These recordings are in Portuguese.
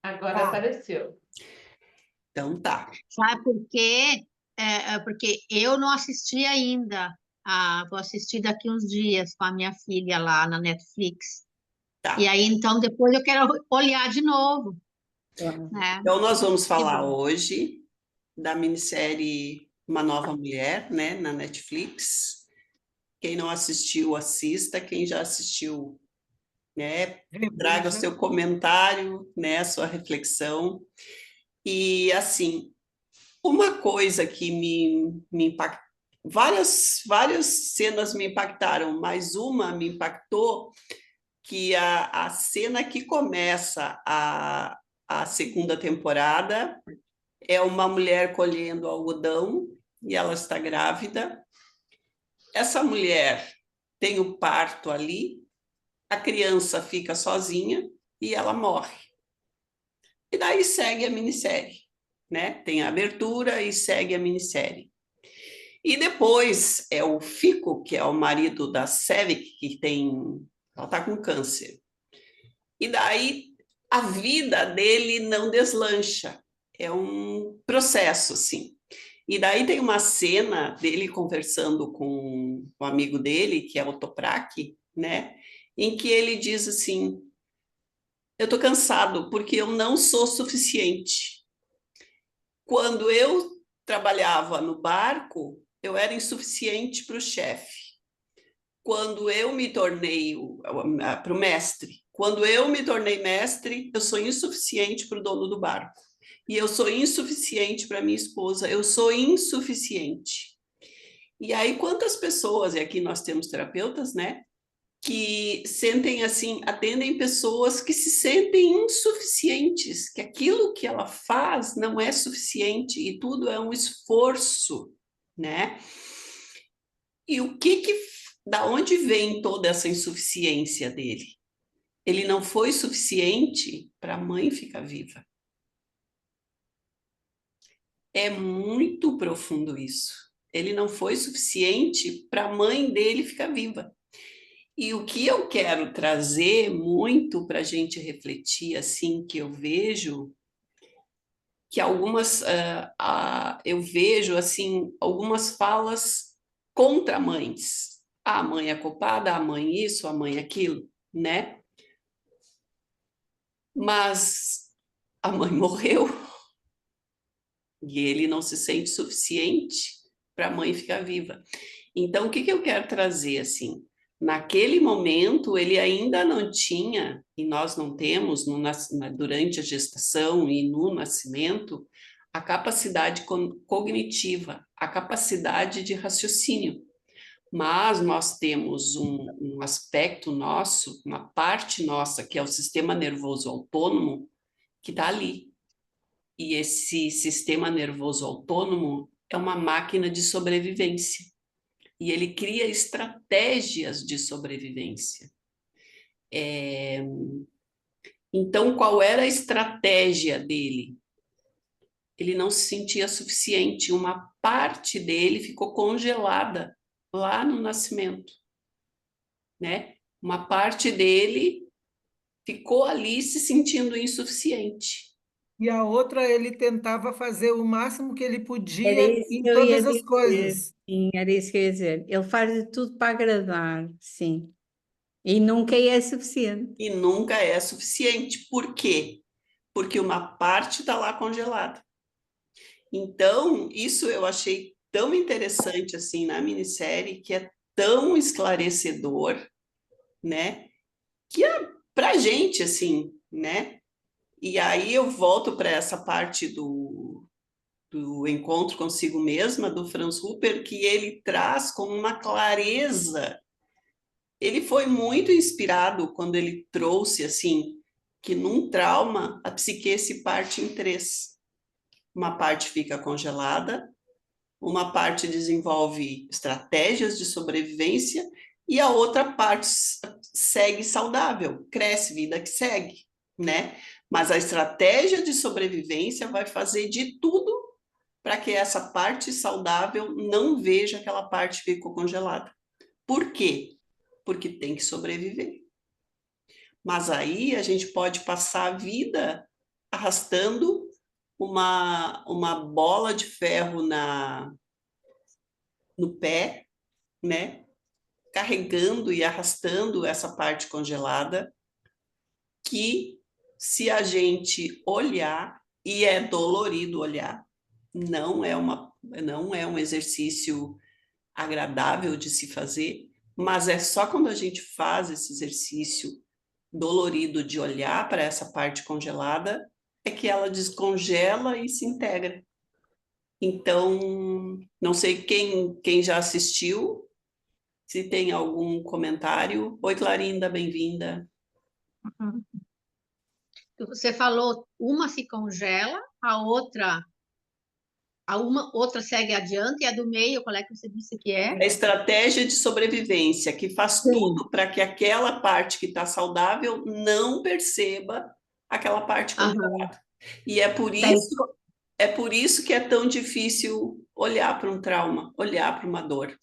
Agora Tá. apareceu. Então tá. Sabe por quê? Porque eu não assisti ainda. Vou assistir daqui uns dias com a minha filha lá na Netflix. E Tá. aí, então, depois eu quero olhar de novo, Claro. né? Então nós vamos Que falar bom. hoje da minissérie Uma Nova Mulher, né, na Netflix. Quem não assistiu, assista. Quem já assistiu, né, traga o Reveja. seu comentário, né, a sua reflexão. E assim, uma coisa que me impactou, várias cenas me impactaram, mas uma me impactou, que a cena que começa a segunda temporada é uma mulher colhendo algodão e ela está grávida. Essa mulher tem o parto ali, a criança fica sozinha e ela morre. E daí segue a minissérie, né? Tem a abertura e segue a minissérie. E depois é o Fico, que é o marido da Sevik, ela está com câncer. E daí a vida dele não deslancha. É um processo, assim. E daí tem uma cena dele conversando com o amigo dele, que é o Toprak, né? Em que ele diz assim: eu estou cansado porque eu não sou suficiente. Quando eu trabalhava no barco, eu era insuficiente para o chefe. Quando eu me tornei para o mestre, quando eu me tornei mestre, eu sou insuficiente para o dono do barco. E eu sou insuficiente para minha esposa, eu sou insuficiente. E aí, quantas pessoas, e aqui nós temos terapeutas, né, que sentem assim, atendem pessoas que se sentem insuficientes, que aquilo que ela faz não é suficiente e tudo é um esforço, né? E da onde vem toda essa insuficiência dele? Ele não foi suficiente para a mãe ficar viva. É muito profundo isso. Ele não foi suficiente para a mãe dele ficar viva. E o que eu quero trazer muito para a gente refletir, assim, que eu vejo, que eu vejo, assim, algumas falas contra mães. A mãe é culpada, a mãe isso, a mãe aquilo, né? Mas a mãe morreu e ele não se sente suficiente para a mãe ficar viva. Então, o que eu quero trazer, assim? Naquele momento, ele ainda não tinha, e nós não temos durante a gestação e no nascimento, a capacidade cognitiva, a capacidade de raciocínio. Mas nós temos um aspecto nosso, uma parte nossa, que é o sistema nervoso autônomo, que está ali. E esse sistema nervoso autônomo é uma máquina de sobrevivência. E ele cria estratégias de sobrevivência. Então, qual era a estratégia dele? Ele não se sentia suficiente, uma parte dele ficou congelada lá no nascimento, né? Uma parte dele ficou ali se sentindo insuficiente. E a outra, ele tentava fazer o máximo que ele Era podia isso em que eu ia todas as dizer. coisas. Sim, era isso que eu ia dizer. Ele faz de tudo para agradar, sim. E nunca é suficiente. E nunca é suficiente. Por quê? Porque uma parte está lá congelada. Então, isso eu achei tão interessante assim na minissérie, que é tão esclarecedor, né? Que é pra gente assim, né? E aí eu volto para essa parte do encontro consigo mesma, do Franz Hupper, que ele traz com uma clareza. Ele foi muito inspirado quando ele trouxe assim que num trauma a psique se parte em três. Uma parte fica congelada, uma parte desenvolve estratégias de sobrevivência e a outra parte segue saudável, cresce, vida que segue, né? Mas a estratégia de sobrevivência vai fazer de tudo para que essa parte saudável não veja aquela parte que ficou congelada. Por quê? Porque tem que sobreviver. Mas aí a gente pode passar a vida arrastando uma bola de ferro no pé, né? Carregando e arrastando essa parte congelada, que se a gente olhar, e é dolorido olhar, não é um exercício agradável de se fazer, mas é só quando a gente faz esse exercício dolorido de olhar para essa parte congelada é que ela descongela e se integra. Então, não sei quem já assistiu, se tem algum comentário. Oi, Clarinda, bem-vinda. Você falou, uma se congela, outra segue adiante, e a do meio, qual é que você disse que é? A estratégia de sobrevivência, que faz Sim. tudo para que aquela parte que está saudável não perceba aquela parte congelada. E é por isso que é tão difícil olhar para um trauma, olhar para uma dor.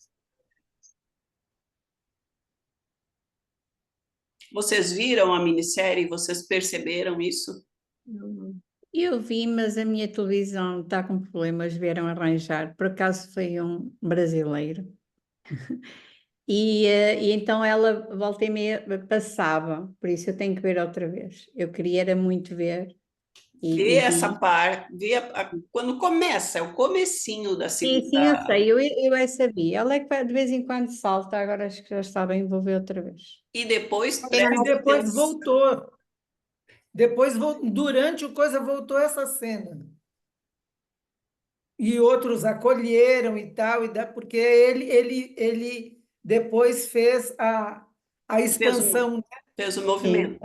Vocês viram a minissérie? Vocês perceberam isso? Eu vi, mas a minha televisão está com problemas, vieram arranjar. Por acaso foi um brasileiro. E então ela, volta e meia, passava, por isso eu tenho que ver outra vez. Eu queria era muito ver. Vê E essa vi. parte, quando começa, é o comecinho da Sim, segunda. sim, eu sei, eu sabia. Ela é que de vez em quando salta, agora acho que já está bem, vou ver outra vez. E depois E presta depois atenção. voltou. Depois, durante o coisa, voltou essa cena. E outros acolheram e tal, porque ele depois fez a expansão, né? Fez o Sim. movimento.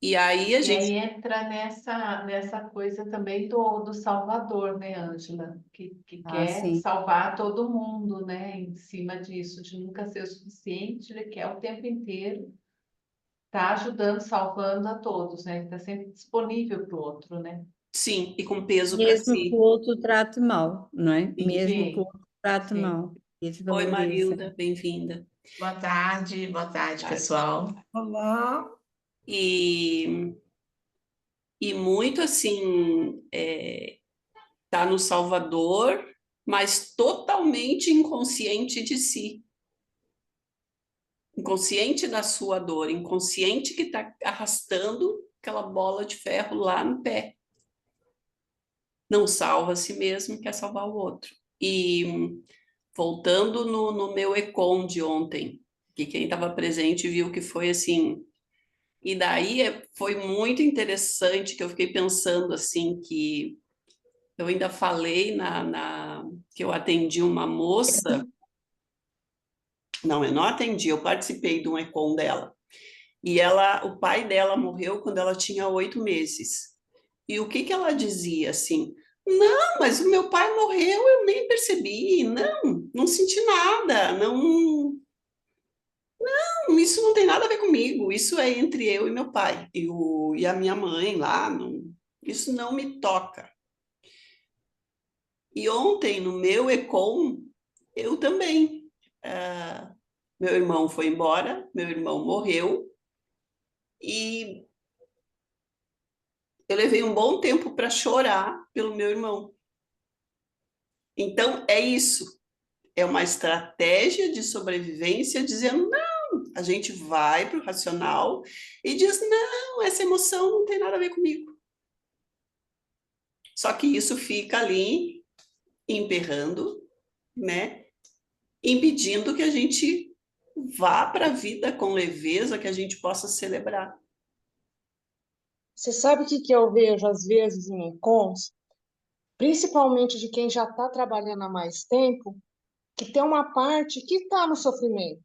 E aí a E gente aí entra nessa coisa também do Salvador, né, Ângela? Que quer Sim. salvar todo mundo, né? Em cima disso, de nunca ser o suficiente, ele quer o tempo inteiro estar ajudando, salvando a todos, né? Está sempre disponível para o outro, né? sim, e com peso para Mesmo que o si. outro trate mal, não é? Sim. Mesmo que o Sim, outro trate sim. mal. E Oi, desvaloriza. Marilda, bem-vinda. Boa tarde, pessoal. Olá. E muito assim, tá no Salvador, mas totalmente inconsciente de si. Inconsciente da sua dor, inconsciente que está arrastando aquela bola de ferro lá no pé. Não salva a si mesmo, quer salvar o outro. E voltando no meu Econ de ontem, que quem estava presente viu que foi assim. E daí foi muito interessante que eu fiquei pensando assim que eu ainda falei que eu atendi uma moça. Não, eu não atendi, eu participei de um Econ dela. E o pai dela morreu quando ela tinha 8 meses. E o que ela dizia assim? Não, mas o meu pai morreu, eu nem percebi, não senti nada, isso não tem nada a ver comigo, isso é entre eu e meu pai e a minha mãe lá, isso não me toca. E ontem no meu Econ, eu também, meu irmão foi embora, meu irmão morreu e eu levei um bom tempo para chorar pelo meu irmão. Então é isso. É uma estratégia de sobrevivência dizendo, não, a gente vai para o racional e diz, não, essa emoção não tem nada a ver comigo. Só que isso fica ali emperrando, né? Impedindo que a gente vá para a vida com leveza, que a gente possa celebrar. Você sabe o que eu vejo às vezes em encontros, principalmente de quem já está trabalhando há mais tempo, que tem uma parte que está no sofrimento,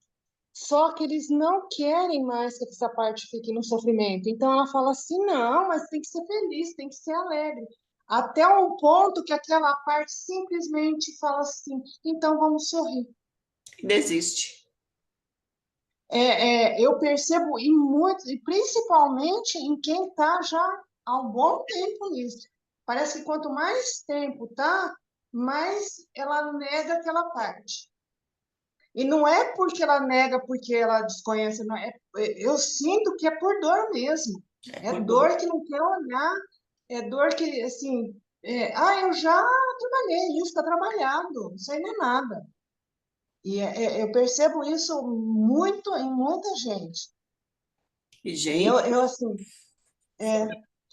só que eles não querem mais que essa parte fique no sofrimento. Então ela fala assim: não, mas tem que ser feliz, tem que ser alegre. Até um ponto que aquela parte simplesmente fala assim: então vamos sorrir. Desiste. Eu percebo e muito, e principalmente em quem está já há um bom tempo nisso. Parece que quanto mais tempo tá, mais ela nega aquela parte. E não é porque ela nega, porque ela desconhece, não. Eu sinto que é por dor mesmo. É por dor que não quer olhar, é dor que, assim, eu já trabalhei, isso está trabalhado, isso aí não é nada. E eu percebo isso muito em muita gente. E, E gente, eu assim,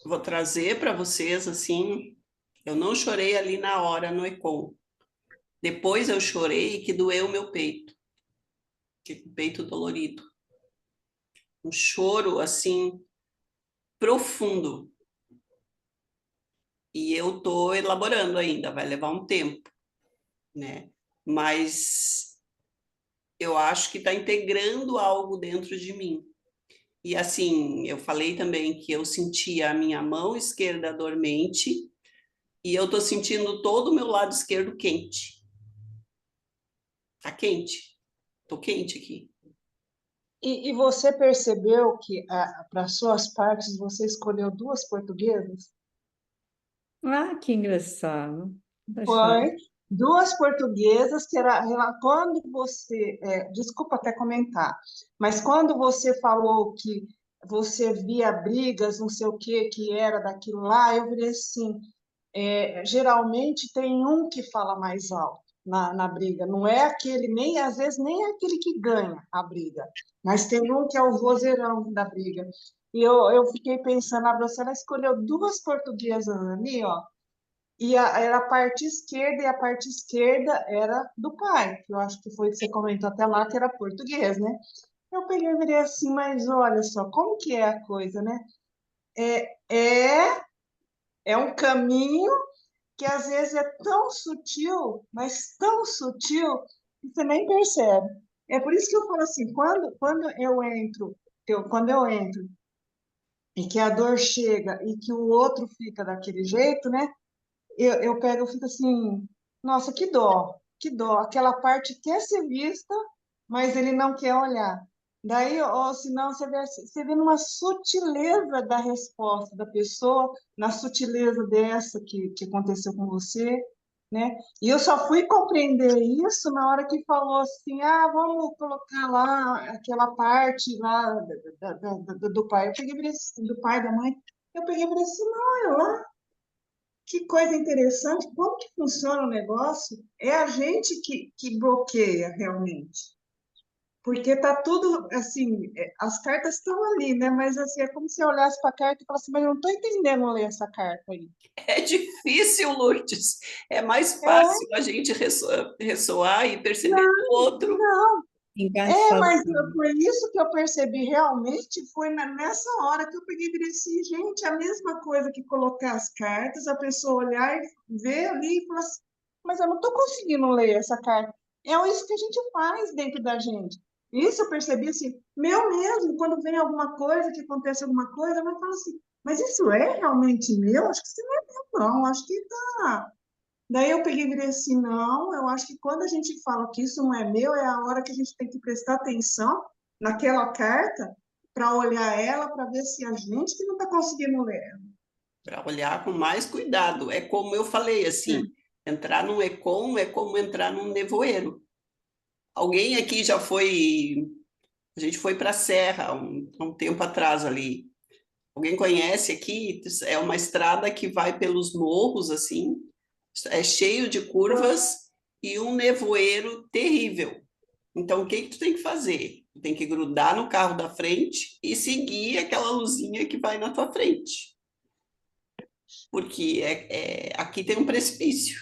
vou trazer para vocês, assim, eu não chorei ali na hora no ECOM. Depois eu chorei que doeu o meu peito. Fiquei com o peito dolorido. Um choro, assim, profundo. E eu estou elaborando ainda, vai levar um tempo, né? Mas eu acho que está integrando algo dentro de mim. E assim, eu falei também que eu sentia a minha mão esquerda dormente e eu estou sentindo todo o meu lado esquerdo quente. Tá quente. Tô quente aqui. e você percebeu que para suas partes você escolheu duas portuguesas? Ah, que engraçado. Achei. Foi duas portuguesas que quando você, desculpa até comentar, mas quando você falou que você via brigas, não sei o que era daquilo lá, eu virei assim, geralmente tem um que fala mais alto na briga, não é aquele, nem às vezes nem é aquele que ganha a briga, mas tem um que é o vozeirão da briga. E eu fiquei pensando, a ela escolheu duas portuguesas ali, ó, e era a parte esquerda, e a parte esquerda era do pai, que eu acho que foi que você comentou até lá, que era português, né? Eu peguei e virei assim, mas olha só, como que é a coisa, né? É, é, é um caminho que às vezes é tão sutil, mas tão sutil, que você nem percebe. É por isso que eu falo assim, quando eu entro e que a dor chega e que o outro fica daquele jeito, né? Eu pego, eu fico assim, nossa, que dó. Aquela parte quer ser vista, mas ele não quer olhar. Daí, ou senão, você vê numa sutileza da resposta da pessoa, na sutileza dessa que aconteceu com você, né? E eu só fui compreender isso na hora que falou assim, vamos colocar lá aquela parte lá do pai. Eu peguei e falei assim, do pai, da mãe. Eu peguei e falei assim, não, olha lá. Que coisa interessante, como que funciona o negócio? É a gente que bloqueia realmente. Porque tá tudo assim, as cartas estão ali, né? Mas assim, é como se eu olhasse para a carta e falasse, mas eu não estou entendendo ler essa carta aí. É difícil, Lourdes. É mais É, fácil a gente ressoar e perceber não, o outro. não. Engano Mas sozinho. foi isso que eu percebi realmente, foi nessa hora que eu peguei e virei assim, gente, a mesma coisa que colocar as cartas, a pessoa olhar e ver ali e falar assim, mas eu não estou conseguindo ler essa carta. É isso que a gente faz dentro da gente. Isso eu percebi assim, meu mesmo, quando vem alguma coisa, que acontece alguma coisa, eu falo assim, mas isso é realmente meu? Acho que isso não é meu, não, acho que tá. Daí eu peguei e virei assim, não, eu acho que quando a gente fala que isso não é meu, é a hora que a gente tem que prestar atenção naquela carta para olhar ela, para ver se a gente que não está conseguindo ler. Para olhar com mais cuidado. É como eu falei, assim, entrar num ECOM é como entrar num nevoeiro. Alguém aqui já foi. A gente foi para a Serra há um tempo atrás ali. Alguém conhece aqui? É uma estrada que vai pelos morros, assim, é cheio de curvas e um nevoeiro terrível. Então, o que que tu tem que fazer? Tu tem que grudar no carro da frente e seguir aquela luzinha que vai na tua frente. Porque aqui tem um precipício.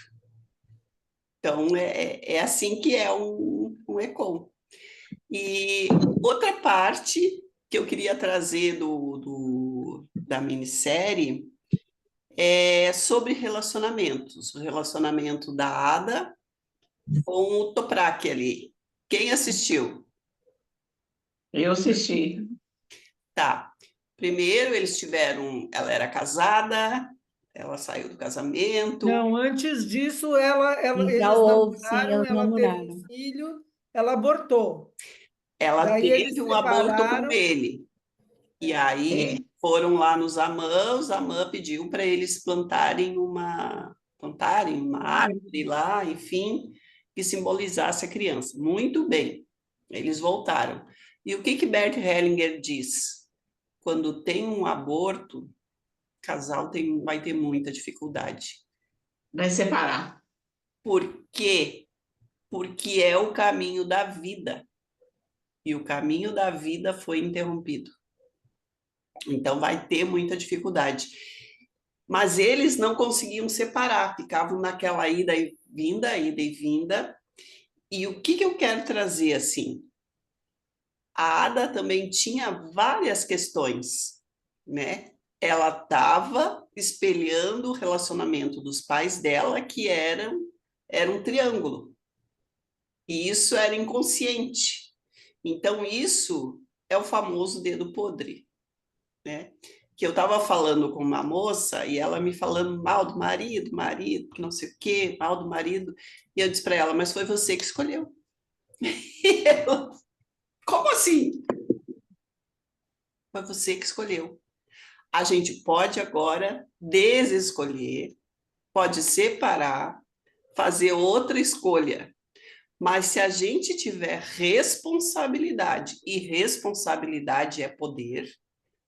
Então, é assim que é um ECOM. E outra parte que eu queria trazer da minissérie é sobre relacionamentos. O relacionamento da Ada com o Toprak ali. Quem assistiu? Eu assisti. Tá. Primeiro eles tiveram... Ela era casada, ela saiu do casamento, Não, antes disso, E já eles houve, sim, namoraram, eles ela teve um namoraram. filho, ela abortou. ela Daí eles teve um aborto com separaram. ele. E aí É. foram lá nos AMAN, os AMAN pediu para eles plantarem uma árvore lá, enfim, que simbolizasse a criança. Muito bem, eles voltaram. E o que Bert Hellinger diz? Quando tem um aborto, o casal vai ter muita dificuldade. Vai separar. Por quê? Porque é o caminho da vida. E o caminho da vida foi interrompido. Então vai ter muita dificuldade. Mas eles não conseguiam separar, ficavam naquela ida e vinda, ida e vinda. E o que eu quero trazer assim? A Ada também tinha várias questões, né? Ela estava espelhando o relacionamento dos pais dela, que era um triângulo. E isso era inconsciente. Então, isso é o famoso dedo podre, né? Que eu estava falando com uma moça e ela me falando mal do marido, que não sei o quê, mal do marido. E eu disse para ela, mas foi você que escolheu. E ela, como assim? Foi você que escolheu. A gente pode agora desescolher, pode separar, fazer outra escolha. Mas se a gente tiver responsabilidade, e responsabilidade é poder,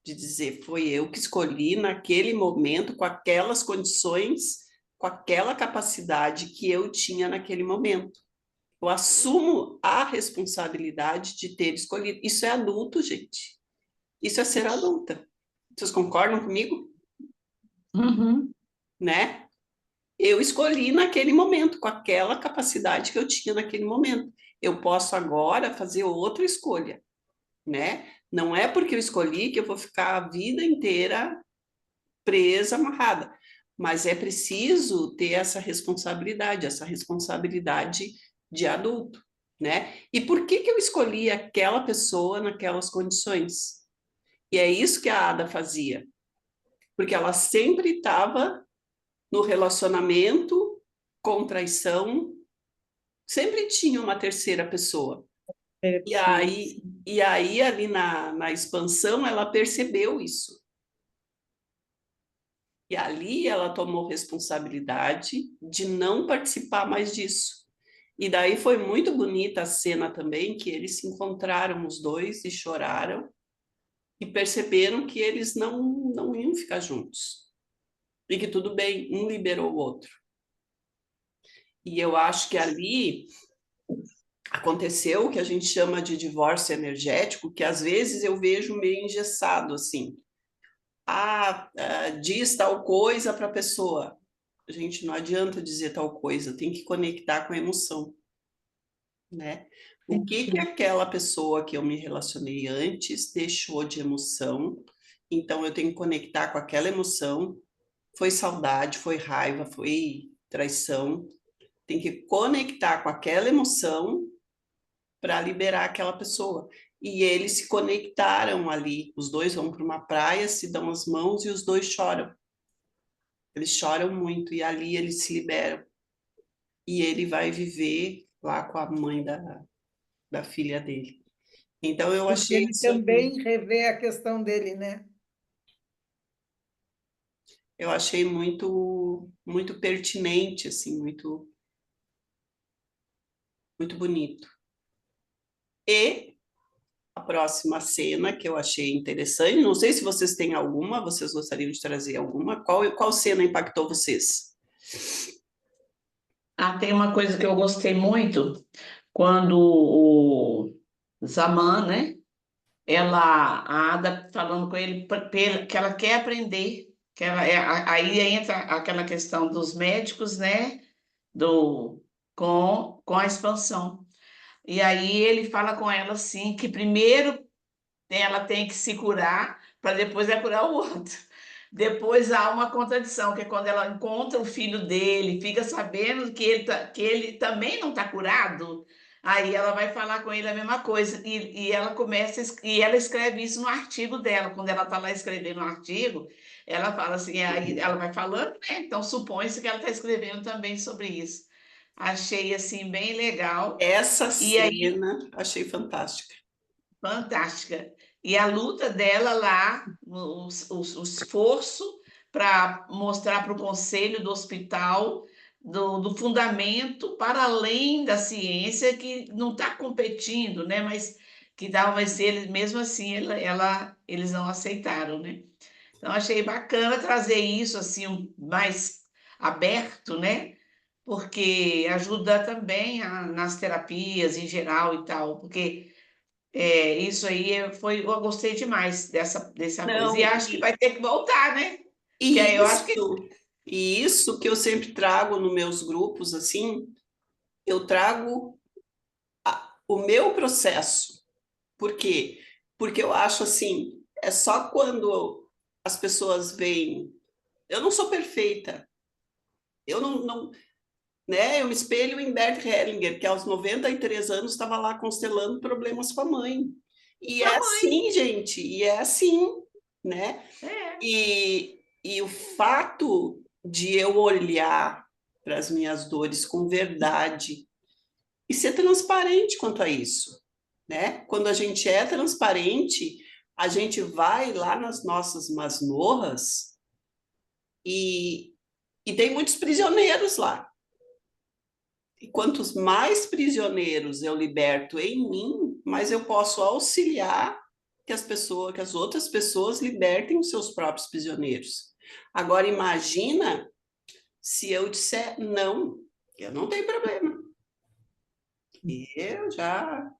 de dizer, foi eu que escolhi naquele momento, com aquelas condições, com aquela capacidade que eu tinha naquele momento. Eu assumo a responsabilidade de ter escolhido. Isso é adulto, gente. Isso é ser adulta. Vocês concordam comigo? Uhum. Né? Eu escolhi naquele momento, com aquela capacidade que eu tinha naquele momento. Eu posso agora fazer outra escolha, né? Não é porque eu escolhi que eu vou ficar a vida inteira presa, amarrada. Mas é preciso ter essa responsabilidade de adulto, né? E por que eu escolhi aquela pessoa naquelas condições? E é isso que a Ada fazia. Porque ela sempre estava no relacionamento, com traição, sempre tinha uma terceira pessoa. E aí ali na expansão, ela percebeu isso. E ali ela tomou responsabilidade de não participar mais disso. E daí foi muito bonita a cena também, que eles se encontraram os dois e choraram, e perceberam que eles não iam ficar juntos. E que tudo bem, um liberou o outro. E eu acho que ali aconteceu o que a gente chama de divórcio energético, que às vezes eu vejo meio engessado, assim. Diz tal coisa para a pessoa. Gente, não adianta dizer tal coisa, tem que conectar com a emoção, né? O que aquela pessoa que eu me relacionei antes deixou de emoção, então eu tenho que conectar com aquela emoção. Foi saudade, foi raiva, foi traição. Tem que conectar com aquela emoção para liberar aquela pessoa. E eles se conectaram ali. Os dois vão para uma praia, se dão as mãos e os dois choram. Eles choram muito e ali eles se liberam. E ele vai viver lá com a mãe da filha dele. Então eu Porque achei ele isso, também revê a questão dele, né? eu achei muito pertinente, assim, muito bonito. E a próxima cena que eu achei interessante, não sei se vocês têm alguma, vocês gostariam de trazer alguma? Qual cena impactou vocês? Tem uma coisa que eu gostei muito, quando o Zaman, né? A Ada falando com ele que ela quer aprender, aí entra aquela questão dos médicos, né? Com a expansão. E aí ele fala com ela assim que primeiro ela tem que se curar para depois curar o outro. Depois há uma contradição, que é quando ela encontra o filho dele, fica sabendo que ele também não está curado, aí ela vai falar com ele a mesma coisa. E ela e ela escreve isso no artigo dela. Quando ela está lá escrevendo um artigo, ela fala assim, aí ela vai falando, né? Então supõe-se que ela está escrevendo também sobre isso. Achei assim bem legal. Essa E aí cena achei fantástica. fantástica. E a luta dela lá, o esforço para mostrar para o conselho do hospital do fundamento para além da ciência, que não está competindo, né? Mas que talvez eles, mesmo assim, eles não aceitaram, né? Então, achei bacana trazer isso assim mais aberto, né? Porque ajuda também nas terapias em geral e tal, porque isso aí eu gostei demais dessa coisa. E Não, acho que vai ter que voltar, né? Que e aí eu acho que isso que eu sempre trago nos meus grupos, assim, eu trago o meu processo. Por quê? Porque eu acho assim, é só quando as pessoas veem, eu não sou perfeita, eu não, né? Eu me espelho em Bert Hellinger, que aos 93 anos estava lá constelando problemas com a mãe. E é assim, gente, e é assim, né? é. E o fato de eu olhar para as minhas dores com verdade e ser transparente quanto a isso, né? Quando a gente é transparente, a gente vai lá nas nossas masmorras e, e tem muitos prisioneiros lá. E quantos mais prisioneiros eu liberto em mim, mais eu posso auxiliar que as outras pessoas libertem os seus próprios prisioneiros. Agora imagina se eu disser não, eu não tenho problema. Eu já,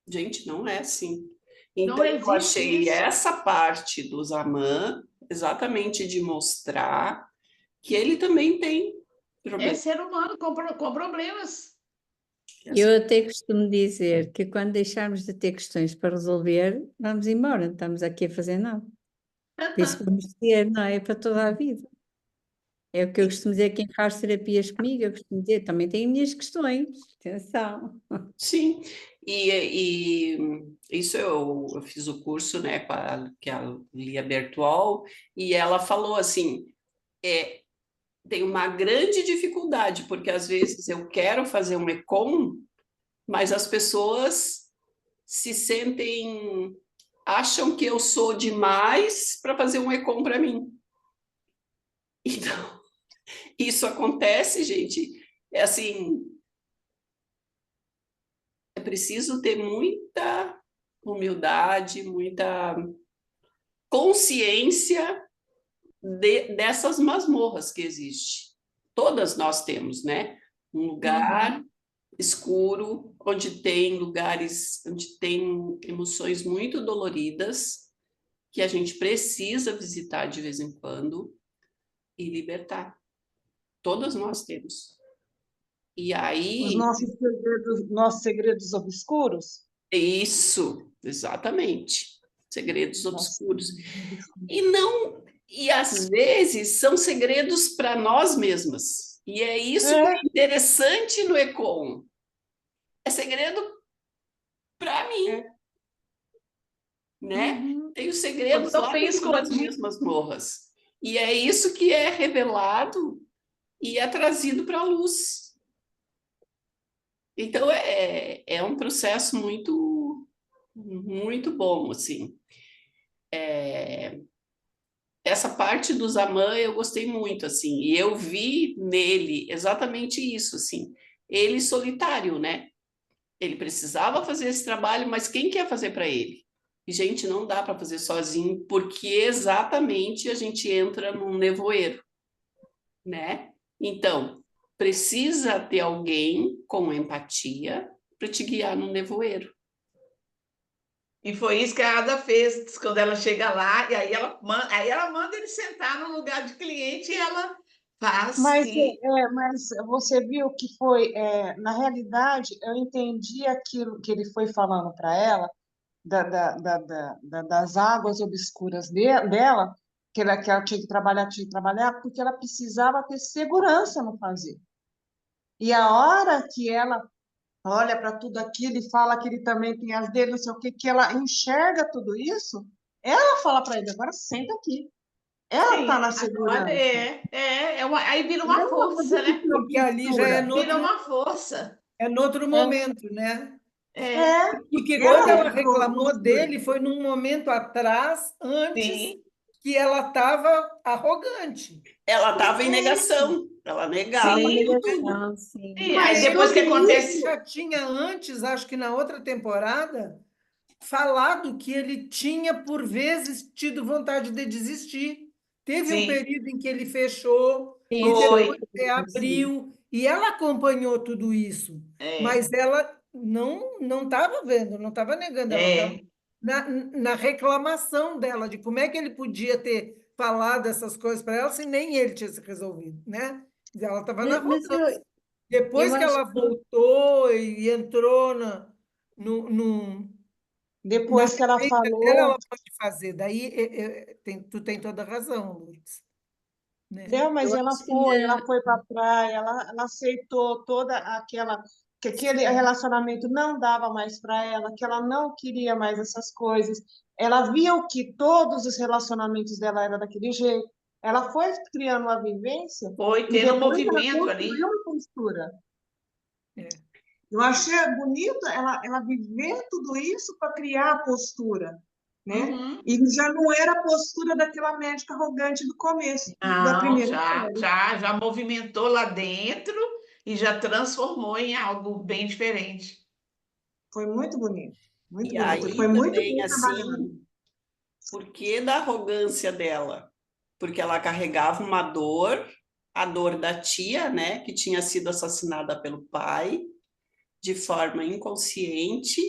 gente, não é assim. Não Então eu existe achei isso. essa parte do Zaman exatamente de mostrar que ele também tem É problema. ser humano com problemas. Eu até costumo dizer que quando deixarmos de ter questões para resolver, vamos embora, não estamos aqui a fazer nada. Por isso vamos ter, não é? Para toda a vida. É o que eu costumo dizer, quem faz terapias comigo, eu costumo dizer, também tenho minhas questões, atenção. Sim, e isso eu fiz o curso, né, que a Lia Bertuol, e ela falou assim, tem uma grande dificuldade, porque às vezes eu quero fazer um ECOM, mas as pessoas se sentem, acham que eu sou demais para fazer um ECOM para mim. Então, isso acontece, gente, é assim, é preciso ter muita humildade, muita consciência dessas masmorras que existem. Todas nós temos, né? Um lugar escuro, onde tem lugares, onde tem emoções muito doloridas, que a gente precisa visitar de vez em quando e libertar. Todas nós temos. E Os aí, nossos segredos obscuros. isso, exatamente. Segredos Nossos obscuros. segredos obscuros. E às vezes são segredos para nós mesmas. E é isso que é interessante no ECOM. É segredo para mim, né? Tem os segredos Então, lá bem dentro das escondido. minhas masmorras. E é isso que é revelado e é trazido para a luz. Então é um processo muito, muito bom, assim. Essa parte do Zaman eu gostei muito, assim, e eu vi nele exatamente isso, assim, ele solitário, né? Ele precisava fazer esse trabalho, mas quem quer fazer para ele? E, gente, não dá para fazer sozinho, porque exatamente a gente entra num nevoeiro, né? Então, precisa ter alguém com empatia para te guiar no nevoeiro. E foi isso que a Ada fez quando ela chega lá, e aí ela manda ele sentar no lugar de cliente e ela faz Mas, que. mas você viu que foi, na realidade, eu entendi aquilo que ele foi falando para ela, das águas obscuras dela, que ela tinha que trabalhar, porque ela precisava ter segurança no fazer. E a hora que ela olha para tudo aquilo e fala que ele também tem as dele, não sei o que, que ela enxerga tudo isso, ela fala para ele, agora senta aqui. Ela está Sim, na agora segurança. aí vira Não é uma uma força, né? Porque ali já obscura. Vira uma força. é noutro momento, né? É, Porque quando Ela ela ficou reclamou obscura. dele, foi num momento atrás, antes sim. que ela estava arrogante. Ela estava em negação. Ela negava Sim, aquilo tudo. negação, sim. E Mas aí depois que ele acontece... já tinha antes, acho que na outra temporada, falado que ele tinha, por vezes, tido vontade de desistir. Teve um Sim, período em que ele fechou e Sim, foi. depois sim, reabriu, e ela acompanhou tudo isso, É, mas ela não estava vendo, não estava negando, ela estava é, na reclamação dela, de como é que ele podia ter falado essas coisas para ela se nem ele tinha se resolvido, né? Ela estava na Mas arrogância. eu Depois que acho ela que voltou e entrou no, no, na Depois que ela vivência dela, falou, ela pode fazer. Daí tu tem toda a razão, Lourdes, né? não, mas eu acho que ela foi para a praia, ela aceitou toda aquela, que aquele relacionamento não dava mais para ela, que ela não queria mais essas coisas. Ela viu que todos os relacionamentos dela eram daquele jeito. Ela foi criando uma vivência foi e tendo um depois ela movimento ali. construiu uma postura. É. Eu achei bonito ela viver tudo isso para criar a postura, né? Uhum. E já não era a postura daquela médica arrogante do começo, da Não, primeira série. já movimentou lá dentro e já transformou em algo bem diferente. Foi muito bonito, muito E bonito. aí Foi muito também, bem trabalhado. assim, por que da arrogância dela? Porque ela carregava uma dor, a dor da tia, né, que tinha sido assassinada pelo pai, de forma inconsciente,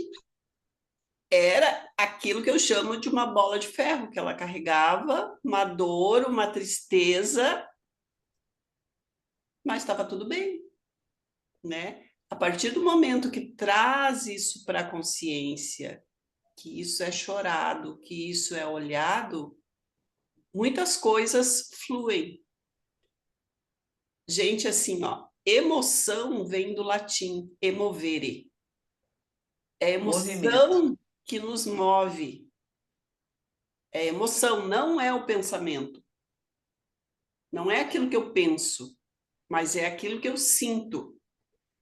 era aquilo que eu chamo de uma bola de ferro, que ela carregava, uma dor, uma tristeza, mas estava tudo bem, né? A partir do momento que traz isso para a consciência, que isso é chorado, que isso é olhado, muitas coisas fluem. Gente, assim, ó, emoção vem do latim emovere. É a Movimento. emoção que nos move. É emoção, não é o pensamento. Não é aquilo que eu penso, mas é aquilo que eu sinto.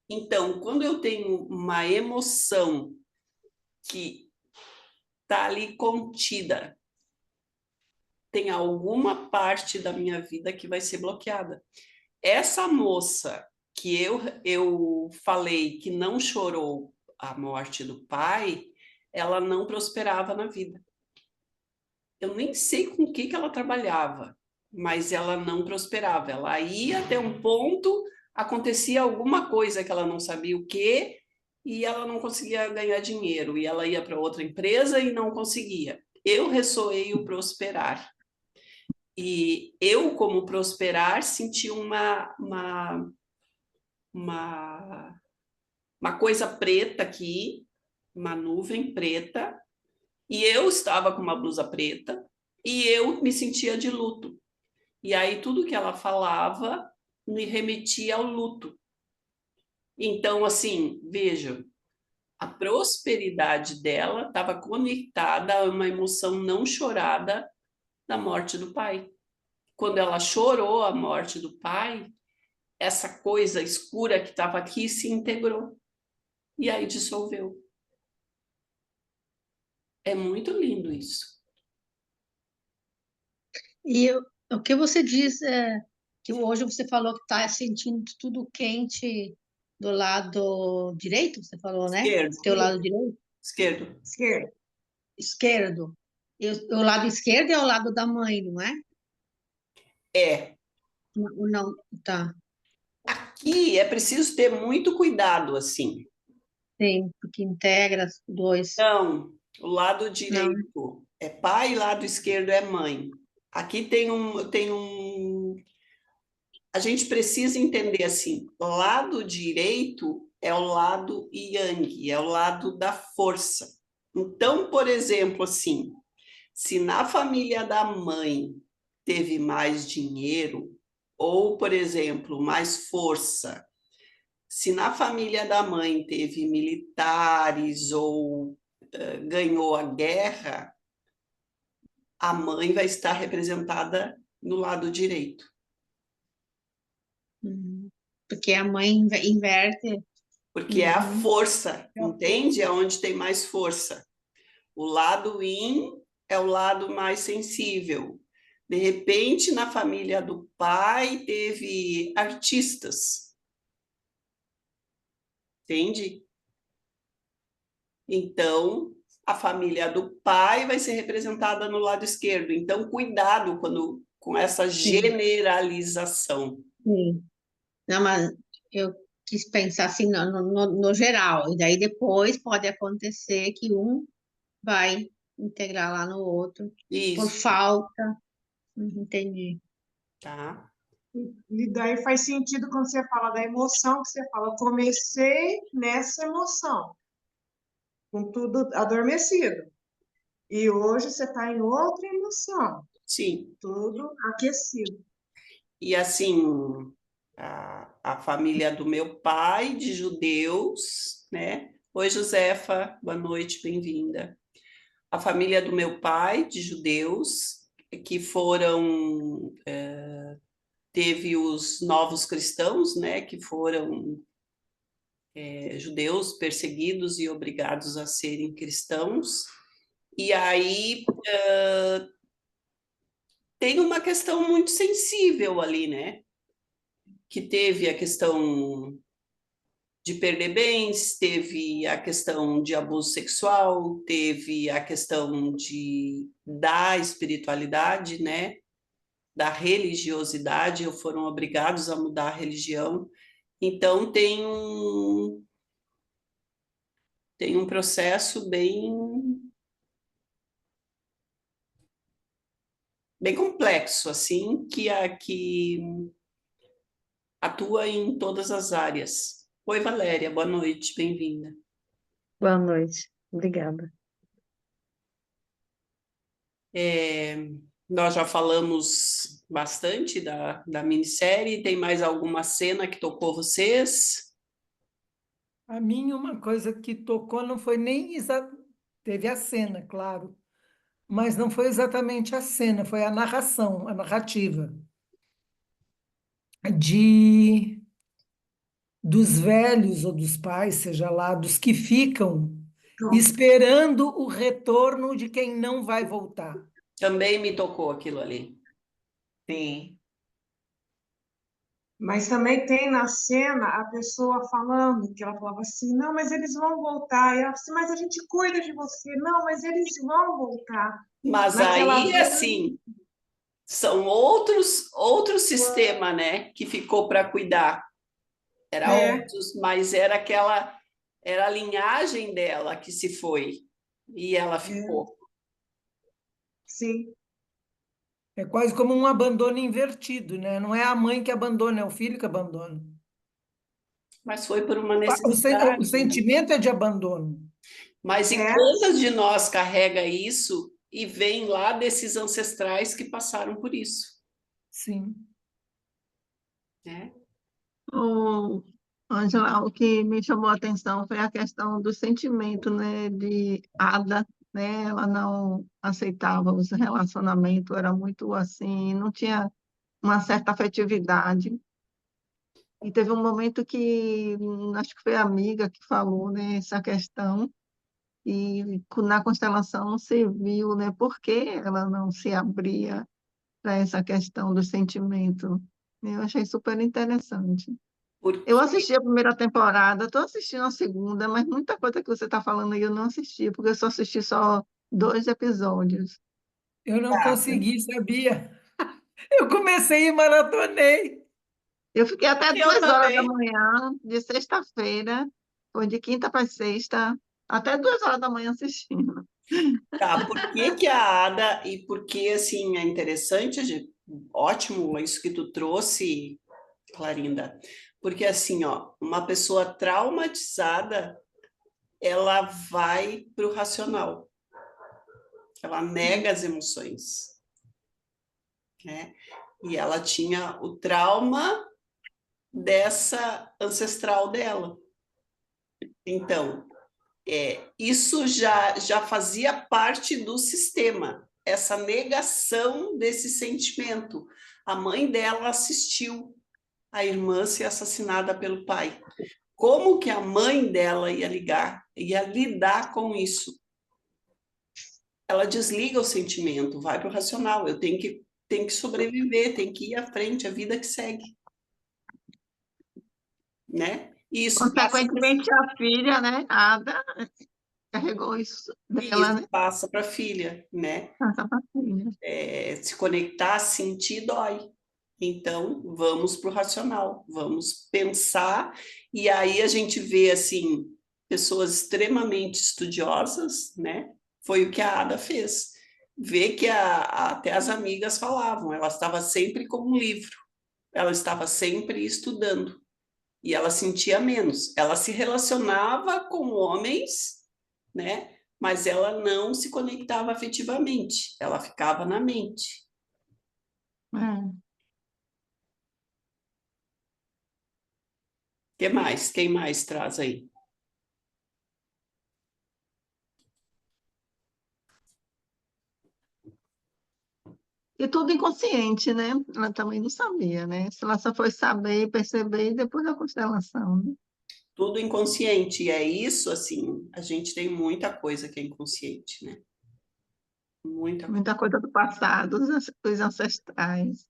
Então, quando eu tenho uma emoção que está ali contida, tem alguma parte da minha vida que vai ser bloqueada. Essa moça que eu falei que não chorou a morte do pai, ela não prosperava na vida. Eu nem sei com o que ela trabalhava, mas ela não prosperava. Ela ia até um ponto, acontecia alguma coisa que ela não sabia o quê, e ela não conseguia ganhar dinheiro. E ela ia para outra empresa e não conseguia. Eu ressoei o prosperar. E eu, como prosperar, senti uma coisa preta aqui, uma nuvem preta, e eu estava com uma blusa preta, e eu me sentia de luto. E aí tudo que ela falava me remetia ao luto. Então, assim, vejam, a prosperidade dela estava conectada a uma emoção não chorada da morte do pai. Quando ela chorou a morte do pai, essa coisa escura que estava aqui se integrou. E aí dissolveu. É muito lindo isso. E o que você diz é que hoje você falou que está sentindo tudo quente do lado direito, você falou, né? Esquerdo, Teu lado direito? esquerdo. Esquerda. Esquerdo. E o lado esquerdo é o lado da mãe, não é? É. Não, não, tá. Aqui é preciso ter muito cuidado, assim. Sim, porque integra os dois. Então, o lado Não. direito é pai, lado esquerdo é mãe. Aqui a gente precisa entender assim, lado direito é o lado yang, é o lado da força. Então, por exemplo, assim, se na família da mãe teve mais dinheiro, ou, por exemplo, mais força, se na família da mãe teve militares ou ganhou a guerra, a mãe vai estar representada no lado direito. Porque a mãe inverte. Porque é a Uhum. força, entende? É onde tem mais força. O lado yin é o lado mais sensível. De repente, na família do pai, teve artistas, entende? Então, a família do pai vai ser representada no lado esquerdo. Então, cuidado com essa generalização. Sim. Não, mas eu quis pensar assim no geral, e daí depois pode acontecer que um vai integrar lá no outro por Isso, falta. Entendi. tá? E daí faz sentido quando você fala da emoção, que você fala, eu comecei nessa emoção, com tudo adormecido. E hoje você está em outra emoção, Sim. tudo aquecido. E assim, a família do meu pai, de judeus, né? Oi, Josefa, boa noite, bem-vinda. A família do meu pai, de judeus, que foram... teve os novos cristãos, né? Que foram judeus perseguidos e obrigados a serem cristãos. E aí... tem uma questão muito sensível ali, né? Que teve a questão de perder bens, teve a questão de abuso sexual, teve a questão da espiritualidade, né? Da religiosidade, foram obrigados a mudar a religião. Então, tem um processo bem complexo, assim, que atua em todas as áreas. Oi, Valéria, boa noite, bem-vinda. Boa noite. Obrigada. Nós já falamos bastante da minissérie. Tem mais alguma cena que tocou vocês? A mim, uma coisa que tocou não foi nem teve a cena, claro, mas não foi exatamente a cena, foi a narração, a narrativa de dos velhos ou dos pais, seja lá, dos que ficam esperando o retorno de quem não vai voltar. Também me tocou aquilo ali. Sim. Mas também tem na cena a pessoa falando, que ela falava assim, não, mas eles vão voltar. E ela falava assim, mas a gente cuida de você. Não, mas eles vão voltar. Mas Naquela aí, assim, são outro sistema, né, que ficou para cuidar. Era outros, mas era a linhagem dela que se foi e ela ficou. Sim. É quase como um abandono invertido, né? Não é a mãe que abandona, é o filho que abandona. Mas foi por uma O necessidade. sentimento é de abandono. Mas e quantas de nós carrega isso e vem lá desses ancestrais que passaram por isso? Sim. Né? Ângela, o que me chamou a atenção foi a questão do sentimento, né, de Ada, né? Ela não aceitava os relacionamentos, era muito assim, não tinha uma certa afetividade. E teve um momento que, acho que foi a amiga que falou, né, essa questão, e na constelação se viu, né, por que ela não se abria para essa questão do sentimento. Eu achei super interessante. Porque Eu assisti a primeira temporada, estou assistindo a segunda, mas muita coisa que você está falando aí eu não assisti, porque eu só assisti só 2 episódios. Eu não consegui, sabia? Eu comecei e maratonei. Eu fiquei até eu 2 horas da também. manhã, de sexta-feira, foi de quinta para sexta, até 2 horas da manhã assistindo. Tá, por que que a Ada e por que assim é interessante, ótimo isso que tu trouxe, Clarinda, porque assim, ó, uma pessoa traumatizada, ela vai para o racional, ela nega as emoções, né? E ela tinha o trauma dessa ancestral dela. Então, isso já fazia parte do sistema, essa negação desse sentimento. A mãe dela assistiu a irmã ser assassinada pelo pai. Como que a mãe dela ia lidar com isso? Ela desliga o sentimento, vai para o racional. Eu tenho que tem que sobreviver, tem que ir à frente, a vida que segue, né? E isso passa Consequentemente, a filha, né, a Ada, carregou isso dela, né? para a filha, né? Passa para a filha. Se conectar, sentir, dói. Então, vamos para o racional, vamos pensar, e aí a gente vê, assim, pessoas extremamente estudiosas, né? Foi o que a Ada fez. Vê que até as amigas falavam, ela estava sempre com um livro, ela estava sempre estudando, e ela sentia menos. Ela se relacionava com homens, né? Mas ela não se conectava afetivamente, ela ficava na mente. É. Que mais? Quem mais traz aí? E tudo inconsciente, né? Ela também não sabia, né? Se ela só foi saber e perceber depois da constelação, né? Tudo inconsciente. E é isso, assim, a gente tem muita coisa que é inconsciente, né? Muita coisa. Muita coisa do passado, dos ancestrais.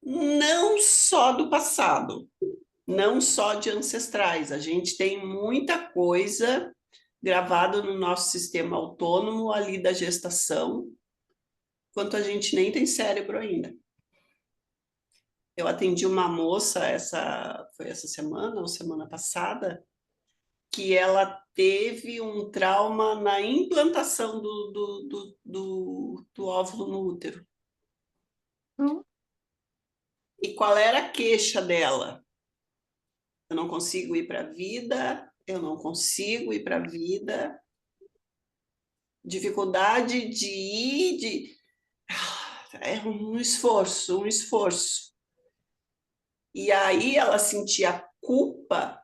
Não só do passado, não só de ancestrais. A gente tem muita coisa gravada no nosso sistema autônomo ali da gestação, quanto a gente nem tem cérebro ainda. Eu atendi uma moça, foi essa semana ou semana passada, que ela teve um trauma na implantação do óvulo no útero. Hum. E qual era a queixa dela? Eu não consigo ir para a vida, eu não consigo ir para a vida. Dificuldade de ir, é um esforço, um esforço. E aí ela sentia culpa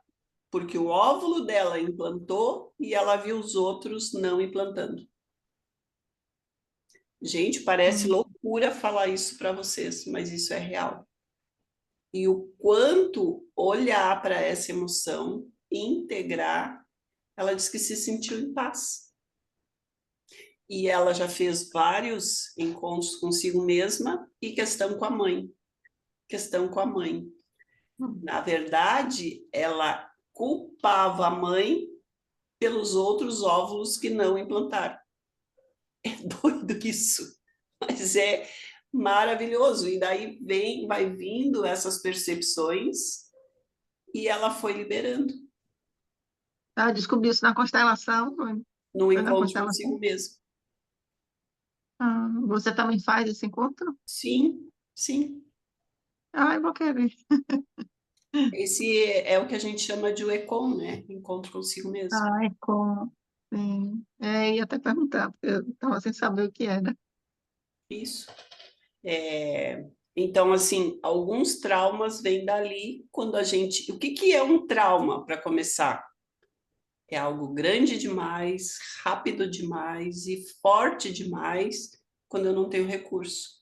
porque o óvulo dela implantou e ela viu os outros não implantando. Gente, parece loucura falar isso para vocês, mas isso é real. E o quanto olhar para essa emoção, integrar, ela disse que se sentiu em paz. E ela já fez vários encontros consigo mesma e questão com a mãe. Questão com a mãe. Na verdade, ela culpava a mãe pelos outros óvulos que não implantaram. É doido isso, mas é maravilhoso. E daí vai vindo essas percepções e ela foi liberando Ela descobriu isso na constelação, foi? no Foi na encontro consigo constelação? mesmo. Ah, você também faz esse encontro? Sim, sim. Ah, eu vou querer. Esse é o que a gente chama de ECOM, né? Encontro consigo mesmo. Ah, é com... Sim. É, ia até perguntar, porque eu estava sem saber o que era. Isso. Então, assim, alguns traumas vêm dali quando a gente. O que é um trauma, para começar? É algo grande demais, rápido demais e forte demais quando eu não tenho recurso.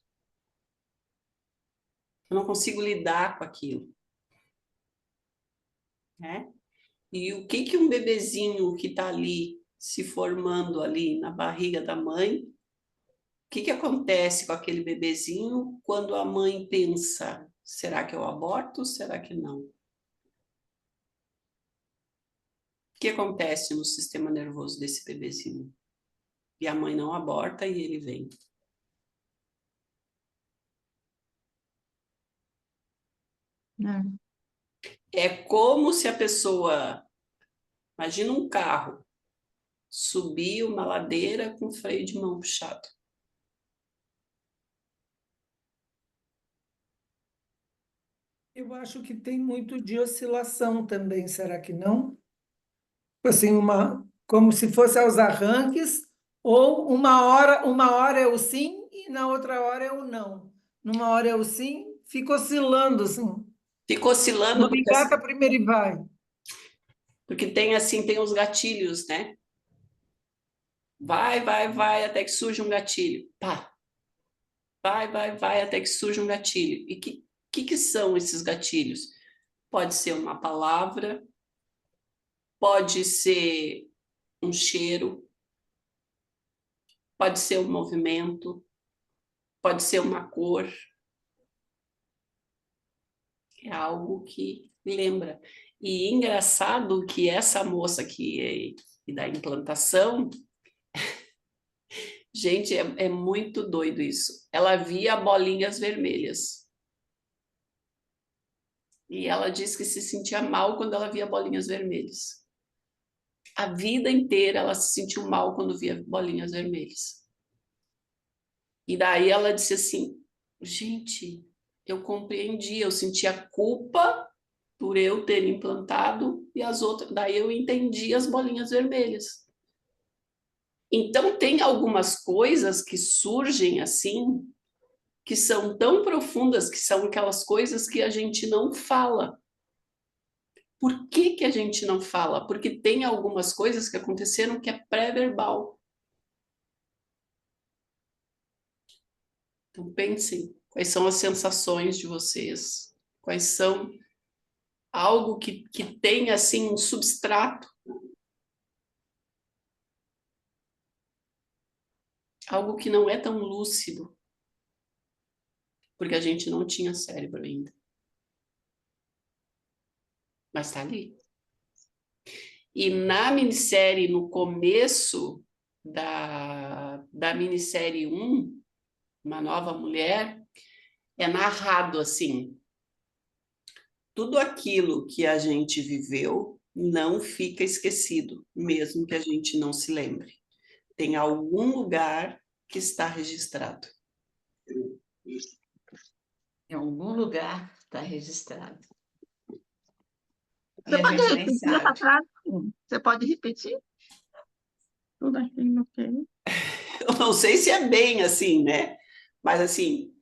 Eu não consigo lidar com aquilo, né? E o que um bebezinho que está ali, se formando ali na barriga da mãe, o que acontece com aquele bebezinho quando a mãe pensa, será que eu aborto ou será que não? O que acontece no sistema nervoso desse bebezinho? E a mãe não aborta e ele vem. É como se a pessoa, imagina um carro, subir uma ladeira com freio de mão puxado. Eu acho que tem muito de oscilação também, será que não? Assim, como se fosse aos arranques, ou uma hora é o sim e na outra hora é o não. Numa hora é o sim, fica oscilando assim. Fica oscilando Não engata primeiro e vai. porque tem assim, tem os gatilhos, né? Vai, até que surge um gatilho. Pá. Vai, até que surge um gatilho. E que são esses gatilhos? Pode ser uma palavra, pode ser um cheiro, pode ser um movimento, pode ser uma cor, é algo que lembra. E engraçado que essa moça que da implantação, gente, é muito doido isso. Ela via bolinhas vermelhas. E ela disse que se sentia mal quando ela via bolinhas vermelhas. A vida inteira ela se sentiu mal quando via bolinhas vermelhas. E daí ela disse assim, gente, eu compreendi, eu sentia culpa por eu ter implantado e as outras, daí eu entendi as bolinhas vermelhas. Então tem algumas coisas que surgem assim, que são tão profundas, que são aquelas coisas que a gente não fala. Por que que a gente não fala? Porque tem algumas coisas que aconteceram que é pré-verbal. Então pensem, quais são as sensações de vocês? Quais são algo que tem assim um substrato? Algo que não é tão lúcido, porque a gente não tinha cérebro ainda. Mas está ali. E na minissérie, no começo da minissérie 1, Uma Nova Mulher, é narrado assim, tudo aquilo que a gente viveu não fica esquecido, mesmo que a gente não se lembre. Tem algum lugar que está registrado. Em algum lugar está registrado. E Você a pode gente nem repetir essa sabe. frase? Você pode repetir? Tudo aquilo que... Eu não sei se é bem assim, né? Mas assim,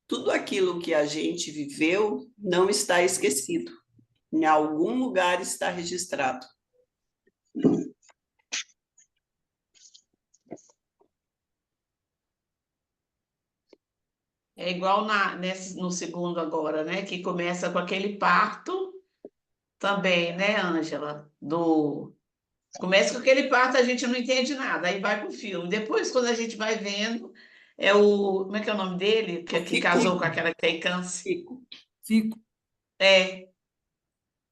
tudo aquilo que a gente viveu não está esquecido. Em algum lugar está registrado. É igual no segundo agora, né? Que começa com aquele parto também, né, Ângela? Começa com aquele parto, a gente não entende nada, aí vai pro filme. Depois, quando a gente vai vendo, é o. Como é que é o nome dele? Que casou com aquela que tem câncer. Fico. Fico. É.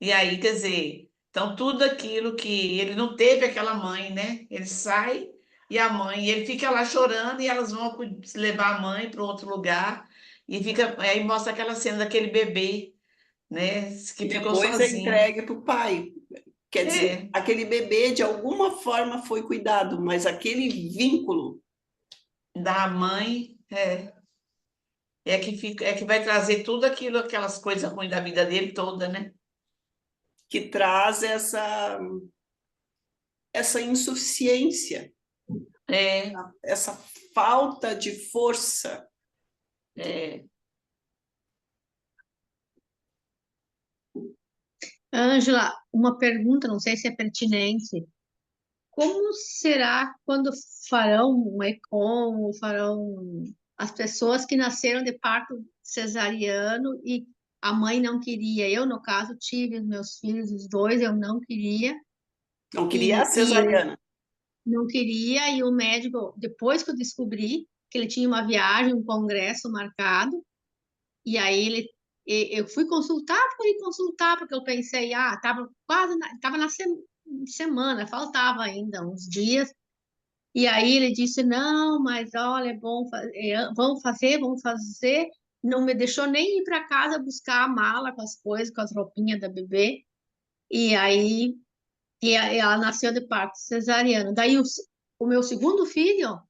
E aí, quer dizer, então tudo aquilo que ele não teve aquela mãe, né? Ele sai e a mãe, ele fica lá chorando e elas vão levar a mãe para outro lugar e fica, aí mostra aquela cena daquele bebê, né? Que E ficou depois é sozinho. entregue para o pai. Quer dizer, aquele bebê de alguma forma foi cuidado, mas aquele vínculo Da mãe, é que vai trazer tudo aquilo, aquelas coisas ruins da vida dele toda, né? que traz essa insuficiência, É, essa falta de força. é. Ângela, uma pergunta, não sei se é pertinente. Como será quando farão um ECOM, ou farão as pessoas que nasceram de parto cesariano e a mãe não queria? Eu, no caso, tive os meus filhos, os dois, eu não queria. Não queria a E eu cesariana. não queria, e o médico, depois que eu descobri que ele tinha uma viagem, um congresso marcado, e aí eu fui consultar, porque eu pensei, estava quase, estava na semana, faltava ainda uns dias, e aí ele disse, não, mas olha, é bom, vamos fazer, não me deixou nem ir para casa buscar a mala com as coisas, com as roupinhas da bebê, e aí ela nasceu de parto cesariano. Daí o meu segundo filho,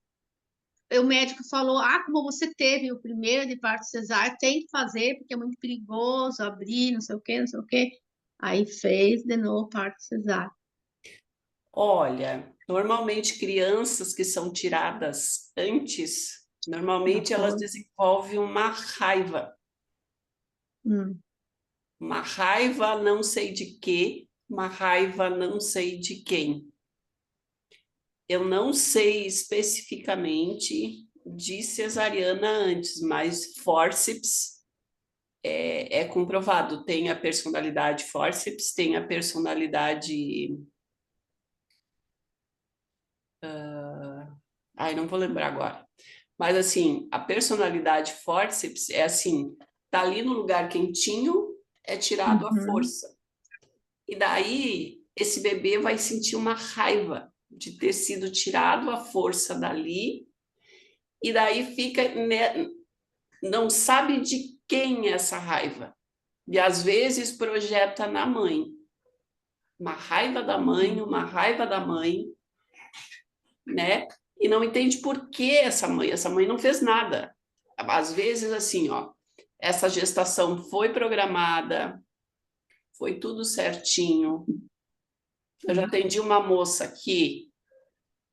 o médico falou, como você teve o primeiro de parto cesáreo, tem que fazer, porque é muito perigoso abrir, não sei o quê, não sei o quê. Aí fez de novo parto cesáreo. Olha, normalmente crianças que são tiradas antes, normalmente elas desenvolvem uma raiva. Uma raiva não sei de quê, uma raiva não sei de quem. Eu não sei especificamente de cesariana antes, mas fórceps é comprovado. Tem a personalidade fórceps, tem a personalidade... não vou lembrar agora. Mas assim, a personalidade fórceps é assim, tá ali no lugar quentinho, é tirado à Uhum. força. E daí esse bebê vai sentir uma raiva de ter sido tirado à força dali, e daí fica, não sabe de quem é essa raiva. E às vezes projeta na mãe. Uma raiva da mãe, uma raiva da mãe, né? E não entende por que essa mãe não fez nada. Às vezes, assim, ó, essa gestação foi programada, foi tudo certinho. Eu já atendi uma moça que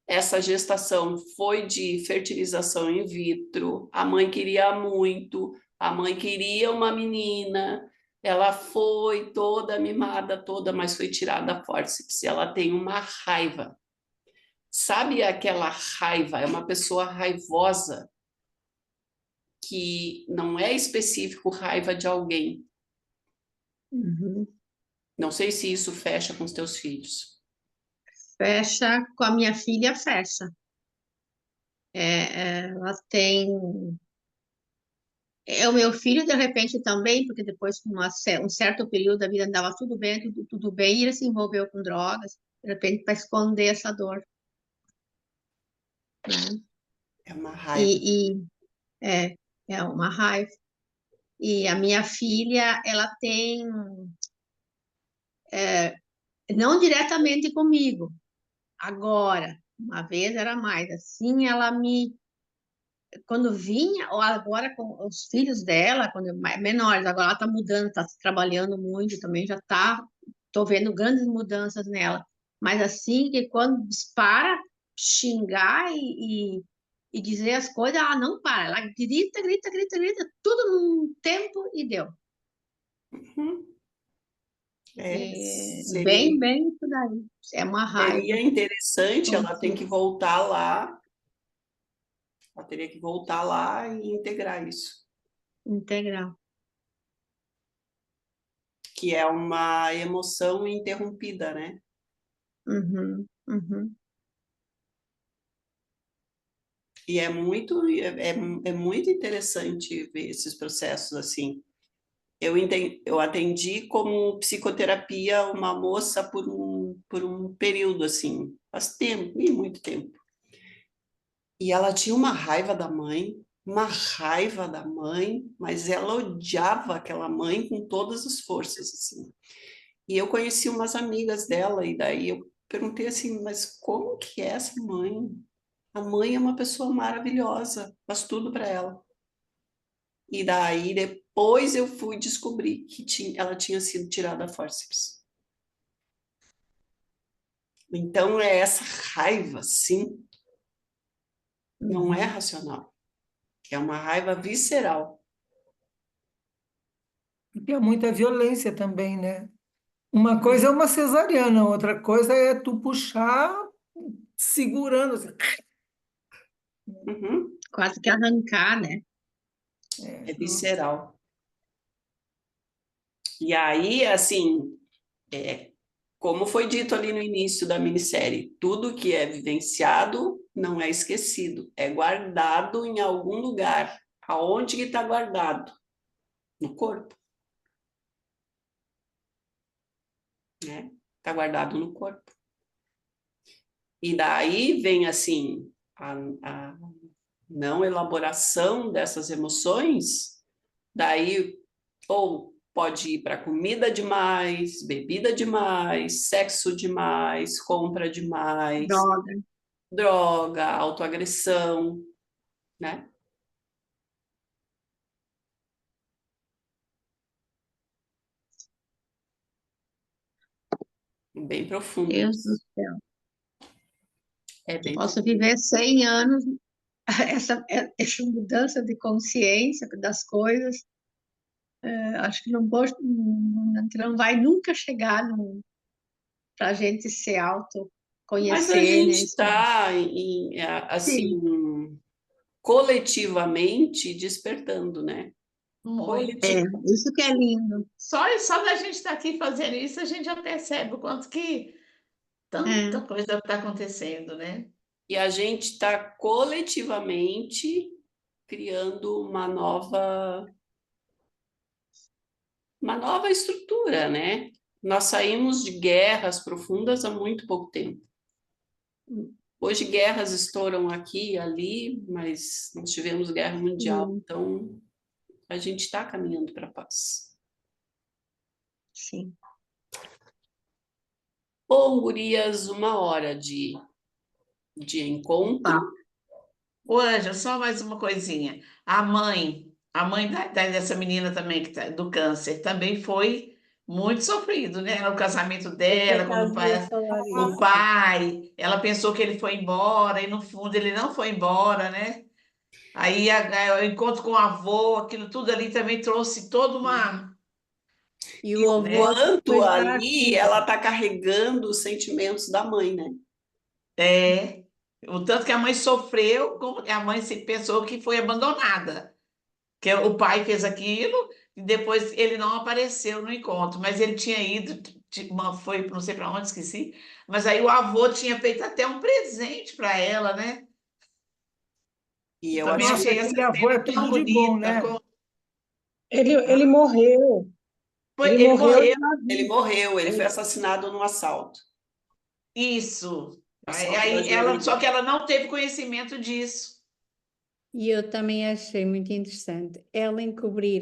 essa gestação foi de fertilização in vitro, a mãe queria muito, a mãe queria uma menina, ela foi toda mimada, toda, mas foi tirada a fórceps. Ela tem uma raiva. Sabe aquela raiva? É uma pessoa raivosa que não é específico raiva de alguém. Uhum. Não sei se isso fecha com os teus filhos. Fecha com a minha filha, fecha. Ela tem. É o meu filho, de repente, também, porque depois, com um certo período da vida, andava tudo bem, tudo bem, e ele se envolveu com drogas, de repente, para esconder essa dor, né? É uma raiva. É uma raiva. E a minha filha, ela tem, não diretamente comigo, agora, uma vez era mais, assim, quando vinha, ou agora com os filhos dela, quando menores, agora ela está mudando, está trabalhando muito também, estou vendo grandes mudanças nela. Mas assim, que quando dispara, xingar e dizer as coisas, ela não para, ela grita, grita, grita, grita, tudo num tempo e deu. Seria, Bem isso daí. É uma raiva. seria interessante, ela tem que voltar lá, ela teria que voltar lá e integrar isso, Integral. que é uma emoção interrompida, né? Uhum, uhum. E é muito interessante ver esses processos assim. Eu atendi como psicoterapia uma moça por um período, assim, faz tempo, e muito tempo. E ela tinha uma raiva da mãe, mas ela odiava aquela mãe com todas as forças, assim. E eu conheci umas amigas dela, e daí eu perguntei assim, mas como que é essa mãe? A mãe é uma pessoa maravilhosa, faz tudo para ela. E daí, depois eu fui descobrir que ela tinha sido tirada a fórceps. Então, é essa raiva, sim, não é racional. É uma raiva visceral. E tem muita violência também, né? Uma coisa é uma cesariana, outra coisa é tu puxar segurando, assim. Uhum. Quase que arrancar, né? É visceral. E aí, assim, como foi dito ali no início da minissérie, tudo que é vivenciado não é esquecido, é guardado em algum lugar. Aonde que está guardado? No corpo. Né? Está guardado no corpo. E daí vem, assim, a não elaboração dessas emoções, daí ou pode ir para comida demais, bebida demais, sexo demais, compra demais, Droga. droga, autoagressão, né? Bem profundo. Deus do céu. É bem Posso profundo. viver 100 anos, essa mudança de consciência das coisas, acho que não vai nunca chegar para a gente se Mas a autoconhecer, gente né? está, Sim, assim, coletivamente despertando, né? isso que é lindo. Só da gente estar aqui fazendo isso, a gente já percebe o quanto que tanta É, coisa está acontecendo, né? E a gente está coletivamente criando uma nova estrutura, né? Nós saímos de guerras profundas há muito pouco tempo. Hoje guerras estouram aqui e ali, mas nós tivemos guerra mundial, então a gente está caminhando para a paz. Sim. Bom, gurias, 1 hora de encontro. Ô, Ângela, só mais uma coisinha. A mãe dessa menina também, do câncer, também foi muito sofrido, né? No casamento Eu, por dela, quando acaso, ia falar o isso. pai, ela pensou que ele foi embora, e no fundo ele não foi embora, né? Aí o encontro com o avô, aquilo tudo ali também trouxe toda uma, E E o o avô quanto depois dá a ali filha. ela está carregando os sentimentos da mãe, né? o tanto que a mãe sofreu, como a mãe se pensou que foi abandonada. Que o pai fez aquilo e depois ele não apareceu no encontro, mas ele tinha ido, foi não sei para onde, esqueci, mas aí o avô tinha feito até um presente para ela, né? E eu Também achei Nossa, achei essa aquele avô é cena tão tudo de bom, bonita. né? Ele morreu. Ele Ele morreu morreu, e ela ele viu. morreu, ele foi assassinado num assalto. isso. Aí, Assalto da aí ela, só joalheria. que ela não teve conhecimento disso. E eu também achei muito interessante ela encobrir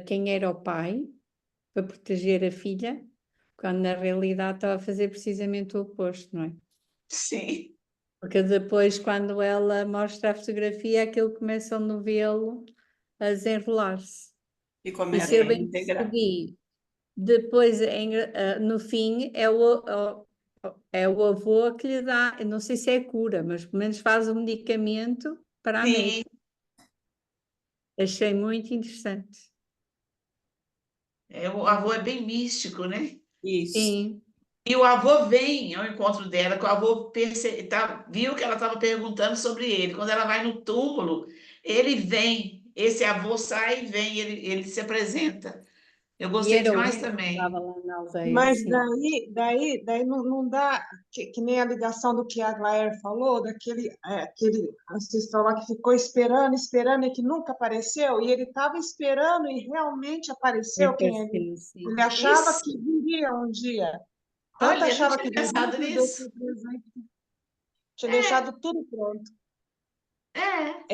quem era o pai para proteger a filha, quando na realidade estava a fazer precisamente o oposto, não é? Sim, Porque depois, quando ela mostra a fotografia, aquilo começa o novelo a desenrolar-se. E E começa se eu a bem integrar. percebi, depois, no fim, é o avô que lhe dá, eu não sei se é cura, mas pelo menos faz o medicamento para a sim. neta. Achei muito interessante. O avô é bem místico, né? Isso. Sim, E o avô vem ao encontro dela, que o avô viu que ela estava perguntando sobre ele. Quando ela vai no túmulo, ele vem, esse avô sai e vem, ele se apresenta. Eu e gostei era o demais único que estava também. lá na aldeia, Mas sim. daí não dá, que nem a ligação do que a Glaer falou, aquele ancestral lá que ficou esperando, esperando e que nunca apareceu, e ele estava esperando e realmente É apareceu quem ele. parecido, sim. Ele achava Isso, que viria um dia, tanto olha, eu não achava tinha que viria pensado que deixou nisso. o presente, tinha É, deixado tudo pronto. é.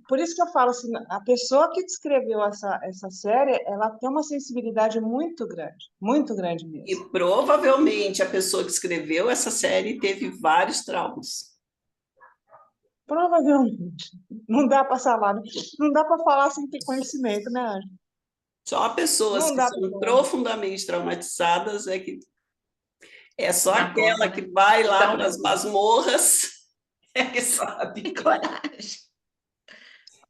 Por isso que eu falo assim, a pessoa que descreveu essa série, ela tem uma sensibilidade muito grande E mesmo. provavelmente a pessoa que escreveu essa série teve vários traumas. Provavelmente. Não dá para falar, não dá para falar sem ter conhecimento, né, Ângela? Só pessoas Não que dá para são falar. profundamente traumatizadas é só Dá conta, aquela que né? vai lá Então, para as masmorras é que sabe. tem coragem.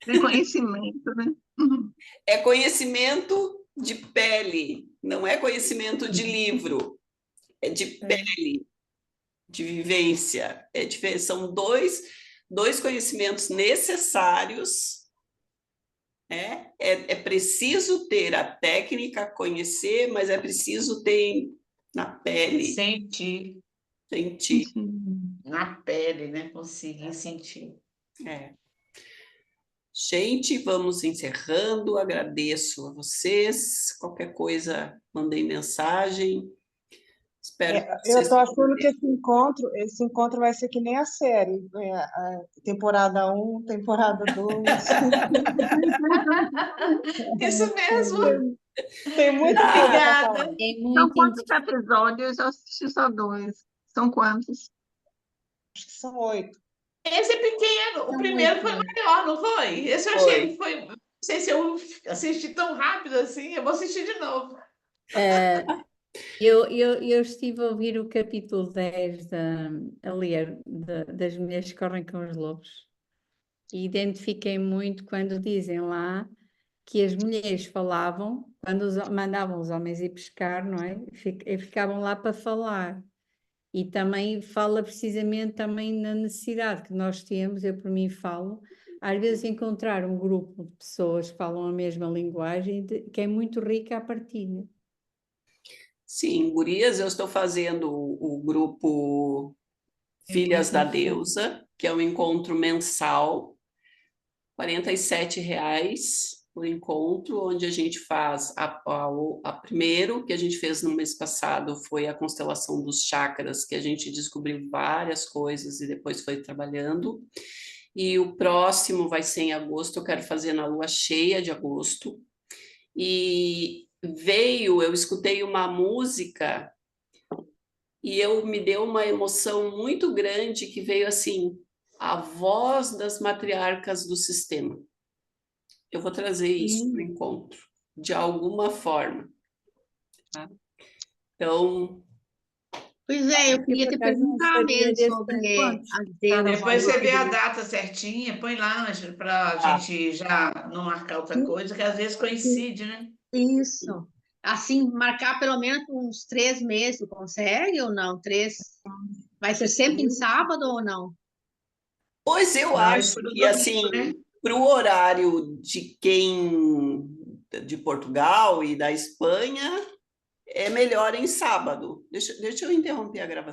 Tem conhecimento, né? Uhum. É conhecimento de pele, não é conhecimento de livro, é de pele, de vivência. São dois conhecimentos necessários. É preciso ter a técnica, conhecer, mas é preciso ter na pele, Sentir sentir. na pele, né? Conseguir sentir. É. Gente, vamos encerrando. Agradeço a vocês. Qualquer coisa, mandei mensagem. Espero que Eu vocês. estou achando que esse encontro vai ser que nem a série, a temporada 1, temporada 2. Isso mesmo. Tem muita coisa para Obrigada. falar. É São muito quantos interessante. episódios? Eu assisti só 2. São quantos? Acho que são 8. Esse é pequeno. O São primeiro foi muito. maior, não foi? Esse eu achei Foi. que foi. Não sei se eu assisti tão rápido assim. Eu vou assistir de novo. Eu estive a ouvir o capítulo 10 a ler das mulheres que correm com os lobos e identifiquei muito quando dizem lá que as mulheres falavam, quando mandavam os homens ir pescar, não é? Ficavam lá para falar. E também fala precisamente também na necessidade que nós temos, eu por mim falo, às vezes encontrar um grupo de pessoas que falam a mesma linguagem, que é muito rica a partilha. Sim, gurias, eu estou fazendo o grupo É Filhas muito da interessante. Deusa, que é um encontro mensal. R$ 47 o encontro, onde a gente faz a primeiro, que a gente fez no mês passado, foi a constelação dos chakras, que a gente descobriu várias coisas e depois foi trabalhando. E o próximo vai ser em agosto, eu quero fazer na lua cheia de agosto. E eu escutei uma música e me deu uma emoção muito grande, que veio assim, a voz das matriarcas do sistema. Eu vou trazer isso para o encontro, de alguma forma. Tá? Então... Pois é, eu queria te perguntar mesmo sobre as deuses. Depois você vê a data certinha, põe lá, Ângela, para a gente já não marcar outra coisa, que às vezes coincide, né? Isso. Assim, marcar pelo menos uns 3 meses, consegue ou não? 3. Vai ser sempre em sábado ou não? Pois eu acho que, assim, para o horário de quem de Portugal e da Espanha, é melhor em sábado. Deixa eu interromper a gravação.